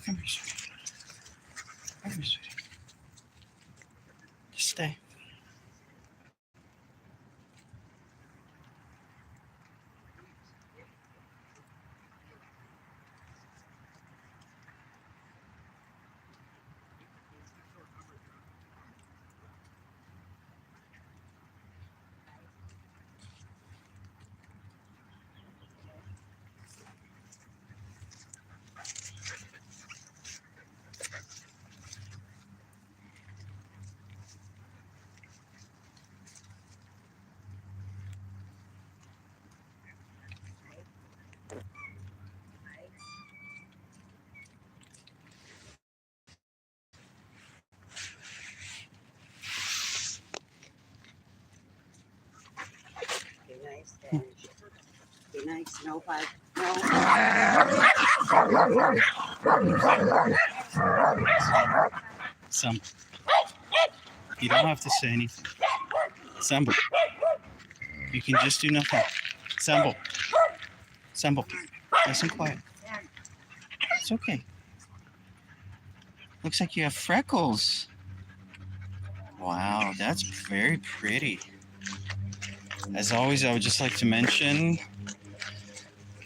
Come here, sweetie. Come here, sweetie. Just stay. Be nice, Dad. Be nice. No five. No. Some. You don't have to say anything. Sambo. You can just do nothing. Sambo. Sambo. Nice and quiet. It's okay. Looks like you have freckles. Wow, that's very pretty. As always, I would just like to mention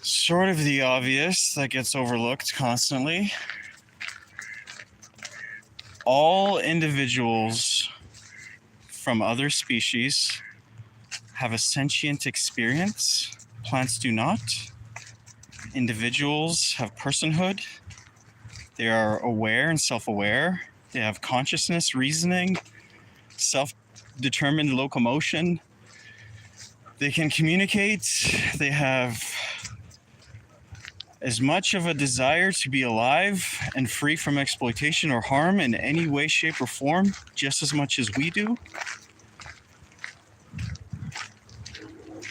sort of the obvious that gets overlooked constantly. All individuals from other species have a sentient experience. Plants do not. Individuals have personhood. They are aware and self-aware. They have consciousness, reasoning, self-determined locomotion. They can communicate. They have as much of a desire to be alive and free from exploitation or harm in any way, shape, or form, just as much as we do.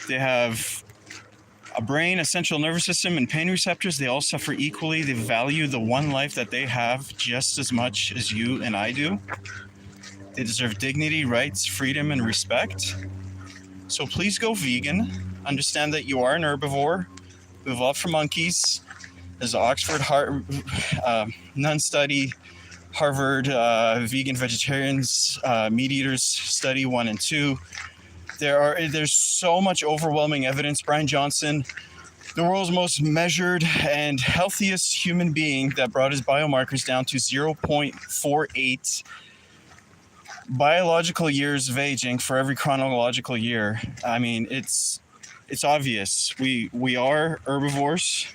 They have a brain, a central nervous system, and pain receptors. They all suffer equally. They value the one life that they have just as much as you and I do. They deserve dignity, rights, freedom, and respect. So please go vegan. Understand that you are an herbivore. We evolved from monkeys. There's an Oxford Nun study, Harvard vegan vegetarians, meat eaters study 1 and 2. There's so much overwhelming evidence. Brian Johnson, the world's most measured and healthiest human being, that brought his biomarkers down to 0.48 biological years of aging for every chronological year. I mean, it's obvious. We are herbivores.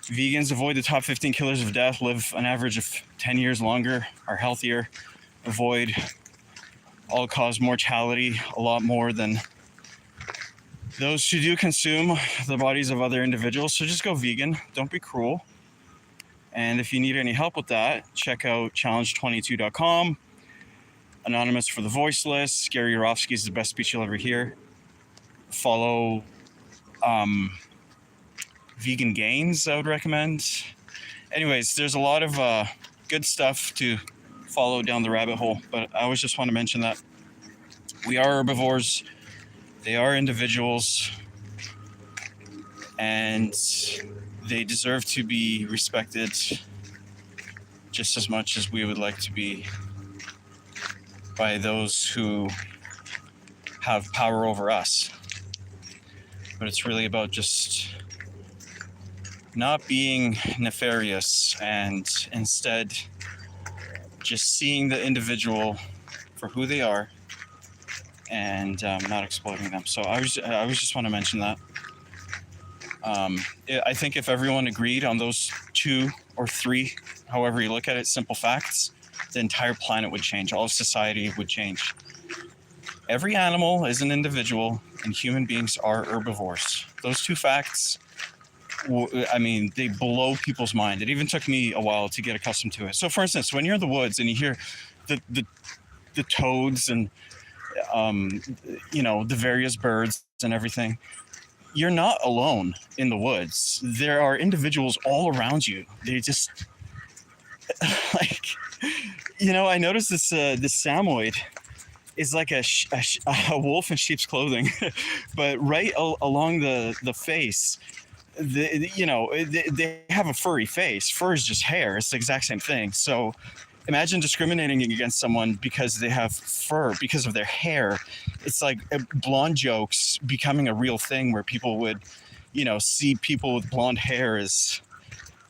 Vegans avoid the top 15 killers of death, live an average of 10 years longer, are healthier, avoid all-cause mortality a lot more than those who do consume the bodies of other individuals. So just go vegan. Don't be cruel. And if you need any help with that, check out challenge22.com. Anonymous for the Voiceless. Gary Yourofsky is the best speech you'll ever hear. Follow Vegan Gains, I would recommend. Anyways, there's a lot of good stuff to follow down the rabbit hole, but I always just want to mention that we are herbivores. They are individuals, and they deserve to be respected just as much as we would like to be by those who have power over us. But it's really about just not being nefarious and instead just seeing the individual for who they are and not exploiting them. So I was just want to mention that. I think if everyone agreed on those 2 or 3, however you look at it, simple facts, the entire planet would change. All of society would change. Every animal is an individual, and human beings are herbivores. Those 2 facts I mean, they blow people's mind. It even took me a while to get accustomed to it. So, for instance, when you're in the woods and you hear the toads and the various birds and everything, you're not alone in the woods. There are individuals all around you. They just like, I noticed this Samoyed is like a wolf in sheep's clothing, but right along the face, they have a furry face. Fur is just hair. It's the exact same thing. So imagine discriminating against someone because they have fur, because of their hair. It's like blonde jokes becoming a real thing where people would, see people with blonde hair as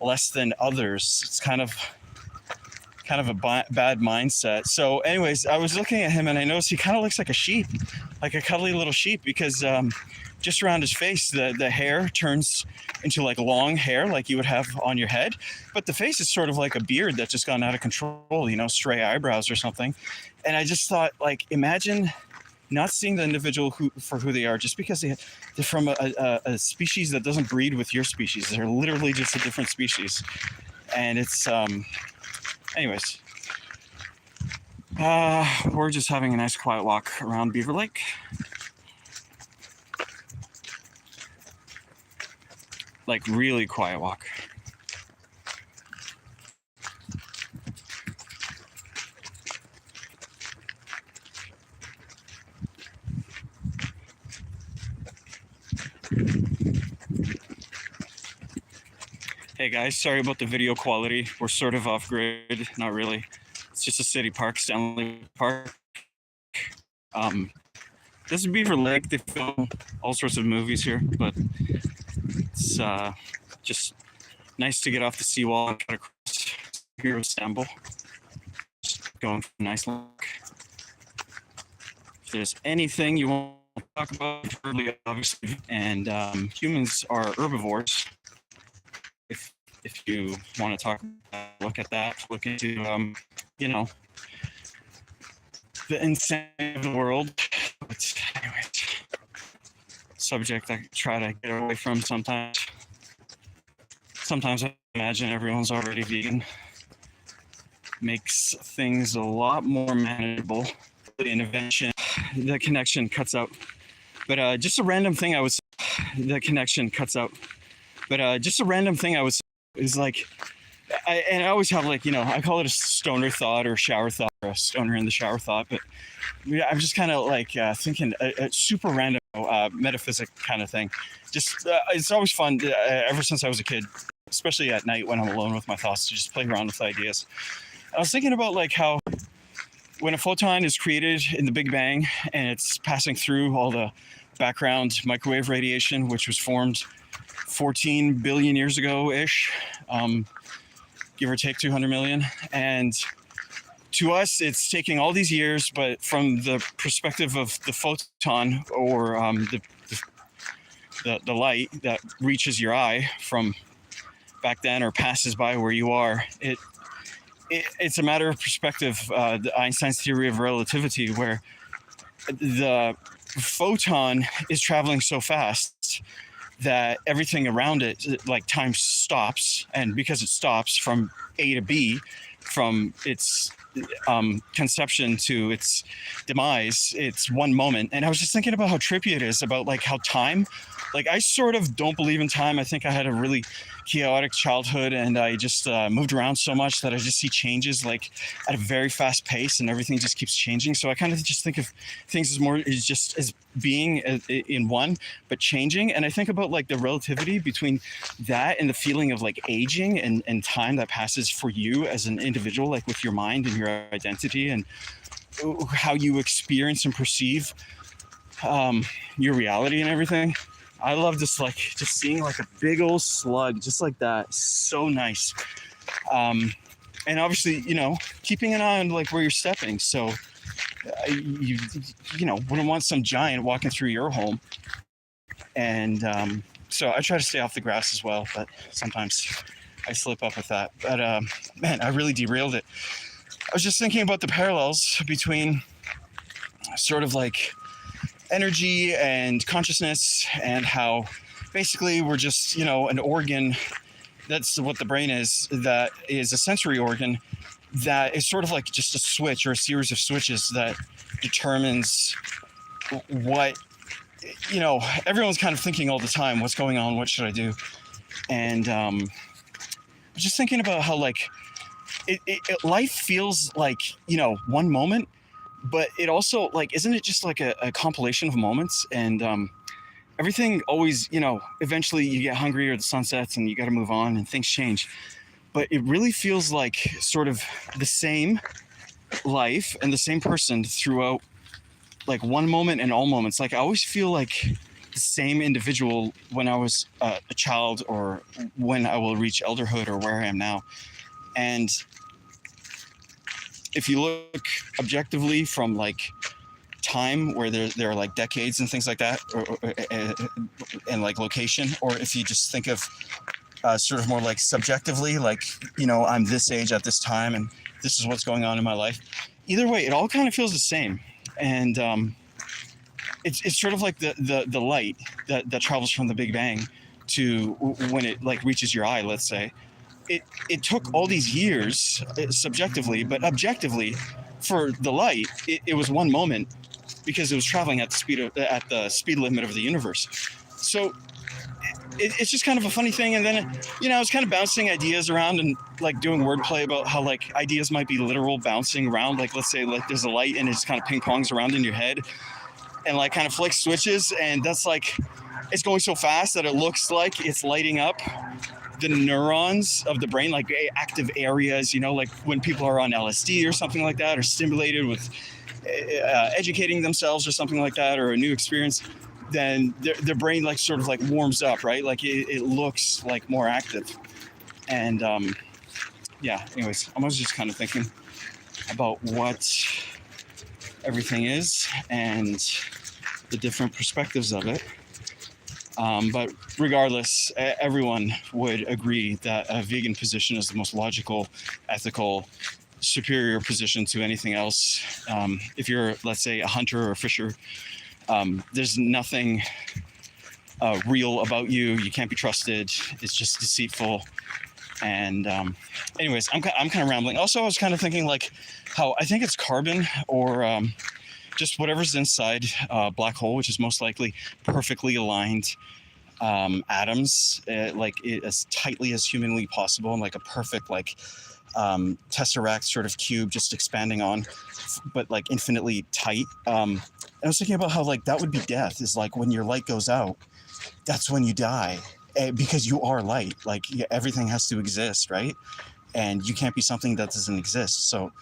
less than others. It's kind of a bad mindset. So anyways, I was looking at him and I noticed he kind of looks like a sheep, like a cuddly little sheep, because just around his face, the hair turns into like long hair like you would have on your head, but the face is sort of like a beard that's just gone out of control, stray eyebrows or something. And I just thought, like, imagine not seeing the individual for who they are, just because they're from a species that doesn't breed with your species. They're literally just a different species. And it's anyways, we're just having a nice quiet walk around Beaver Lake. Like, really quiet walk. Hey guys, sorry about the video quality. We're sort of off grid, not really. It's just a city park, Stanley Park. This is Beaver Lake. They film all sorts of movies here, but it's just nice to get off the seawall and cut across here with Istanbul. Just going for a nice look. If there's anything you want to talk about, obviously, and humans are herbivores. If you want to talk, look at that. Look into the insanity of the world. But anyways, subject I try to get away from sometimes. Sometimes I imagine everyone's already vegan. Makes things a lot more manageable. The intervention, the connection cuts out. But just a random thing I was. The connection cuts out. But just a random thing I was is like, I always have like, I call it a stoner thought or shower thought, or a stoner in the shower thought. But I'm just kind of like thinking a super random metaphysic kind of thing. Just it's always fun ever since I was a kid, especially at night when I'm alone with my thoughts, to just play around with ideas. I was thinking about like how when a photon is created in the Big Bang and it's passing through all the background microwave radiation, which was formed 14 billion years ago-ish, give or take 200 million. And to us, it's taking all these years, but from the perspective of the photon, or the light that reaches your eye from back then or passes by where you are, it's a matter of perspective. The Einstein's theory of relativity, where the photon is traveling so fast that everything around it, like time stops, and because it stops from A to B, from its conception to its demise, it's one moment. And I was just thinking about how trippy it is, about like how time, like I sort of don't believe in time. I think I had a really chaotic childhood, and I just moved around so much that I just see changes like at a very fast pace, and everything just keeps changing. So I kind of just think of things as just as being in one, but changing. And I think about like the relativity between that and the feeling of like aging and time that passes for you as an individual, like with your mind and your identity and how you experience and perceive your reality and everything. I love just like just seeing like a big old slug just like that. So nice. And obviously, keeping an eye on like where you're stepping. So you wouldn't want some giant walking through your home. And so I try to stay off the grass as well, but sometimes I slip up with that. But man, I really derailed it. I was just thinking about the parallels between sort of like energy and consciousness, and how basically we're just, an organ. That's what the brain is. That is a sensory organ that is sort of like just a switch or a series of switches that determines what, everyone's kind of thinking all the time, what's going on, what should I do? And just thinking about how like life feels like, one moment, but it also like, isn't it just like a compilation of moments? And everything always, eventually you get hungry or the sun sets and you got to move on and things change. But it really feels like sort of the same life and the same person throughout like one moment and all moments. Like I always feel like the same individual when I was a child or when I will reach elderhood or where I am now. And if you look objectively from like time where there are like decades and things like that and like location, or if you just think of sort of more like subjectively, like, I'm this age at this time and this is what's going on in my life. Either way, it all kind of feels the same. And it's sort of like the light that travels from the Big Bang to when it like reaches your eye, let's say. It took all these years subjectively, but objectively for the light, it was one moment because it was traveling at the speed limit of the universe. So it's just kind of a funny thing. And then, I was kind of bouncing ideas around and like doing wordplay about how like ideas might be literal bouncing around. Like, let's say like there's a light and it just kind of ping pongs around in your head and like kind of flicks switches. And that's like, it's going so fast that it looks like it's lighting up the neurons of the brain, like active areas, like when people are on LSD or something like that, or stimulated with educating themselves or something like that, or a new experience. Then their brain like sort of like warms up, right? Like it looks like more active. And anyways, I was just kind of thinking about what everything is and the different perspectives of it. But regardless, everyone would agree that a vegan position is the most logical, ethical, superior position to anything else. If you're, let's say, a hunter or a fisher, there's nothing real about you. You can't be trusted. It's just deceitful. And anyways, I'm kind of rambling. Also, I was kind of thinking like how I think it's carbon or just whatever's inside a black hole, which is most likely perfectly aligned atoms, like as tightly as humanly possible, and like a perfect like tesseract sort of cube just expanding on, but like infinitely tight. I was thinking about how like that would be death, is like when your light goes out, that's when you die, because you are light. Like everything has to exist, right? And you can't be something that doesn't exist. So,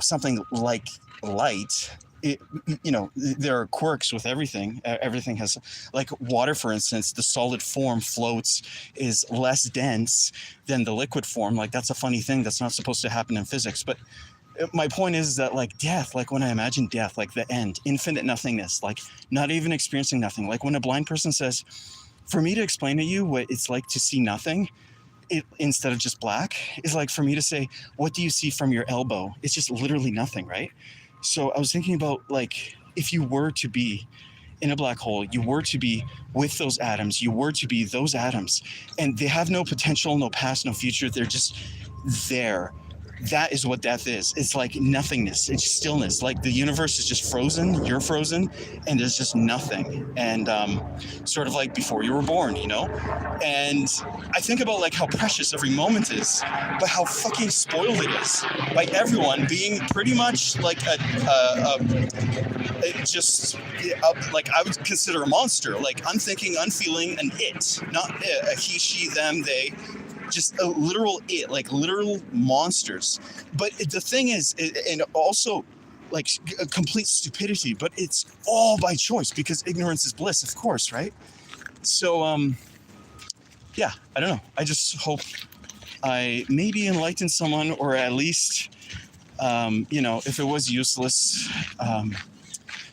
something like light, there are quirks with everything. Everything has, like water, for instance, the solid form floats is less dense than the liquid form. Like that's a funny thing that's not supposed to happen in physics. But my point is that like death, like when I imagine death, like the end, infinite nothingness, like not even experiencing nothing. Like when a blind person says, for me to explain to you what it's like to see nothing, instead of just black, is like for me to say, what do you see from your elbow? It's just literally nothing, right? So I was thinking about like, if you were to be in a black hole, you were to be with those atoms, you were to be those atoms, and they have no potential, no past, no future. They're just there. That is what death is. It's like nothingness. It's stillness. Like the universe is just frozen. You're frozen, and there's just nothing. And sort of like before you were born, And I think about like how precious every moment is, but how fucking spoiled it is by everyone being pretty much like like I would consider a monster, like unthinking, unfeeling, an it, not a he, she, them, they. Just a literal it, like literal monsters. But the thing is, and also like a complete stupidity, but it's all by choice because ignorance is bliss, of course, right? So, I don't know. I just hope I maybe enlighten someone, or at least, if it was useless,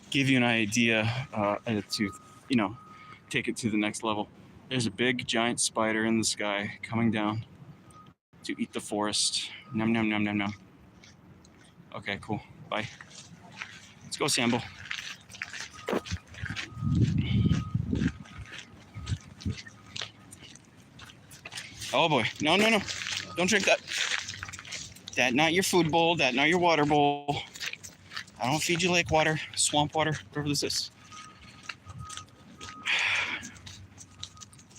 give you an idea to, take it to the next level. There's a big giant spider in the sky coming down to eat the forest. Num, num, num, num, num. Okay, cool. Bye. Let's go, Sambo. Oh boy. No, no, no. Don't drink that. That not your food bowl. That not your water bowl. I don't feed you lake water, swamp water, whatever this is.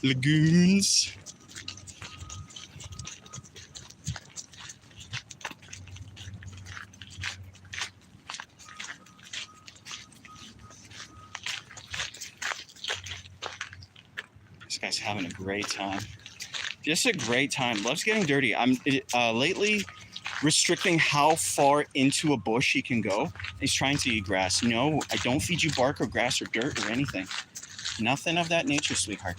Lagoons. This guy's having a great time. Just a great time. Loves getting dirty. I'm lately restricting how far into a bush he can go. He's trying to eat grass. No, I don't feed you bark or grass or dirt or anything. Nothing of that nature, sweetheart.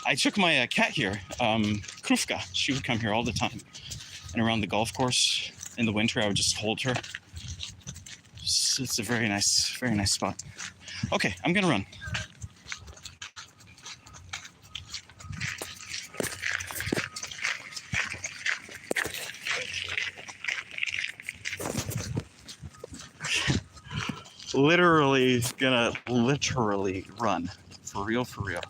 I took my cat here, Krufka. She would come here all the time. And around the golf course in the winter, I would just hold her. It's a very nice spot. Okay, I'm gonna run. Literally run. For real, for real.